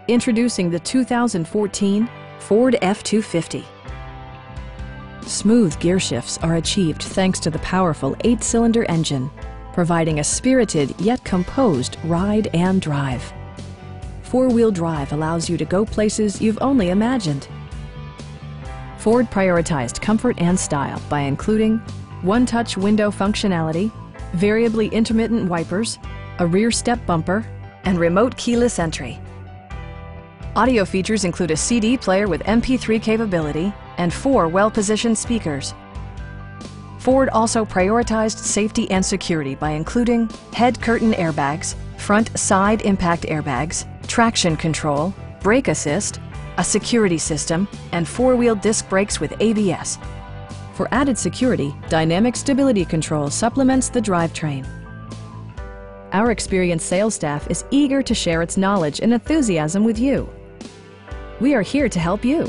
Introducing the 2014 Ford F-250. Smooth gear shifts are achieved thanks to the powerful 8-cylinder engine, providing a spirited yet composed ride and drive. Four-wheel drive allows you to go places you've only imagined. Ford prioritized comfort and style by including one-touch window functionality, variably intermittent wipers, a rear step bumper, and remote keyless entry. Audio features include a CD player with MP3 capability and 4 well-positioned speakers. Ford also prioritized safety and security by including head curtain airbags, front side impact airbags, traction control, brake assist, a security system, and 4-wheel disc brakes with ABS. For added security, Dynamic Stability Control supplements the drivetrain. Our experienced sales staff is eager to share its knowledge and enthusiasm with you. We are here to help you.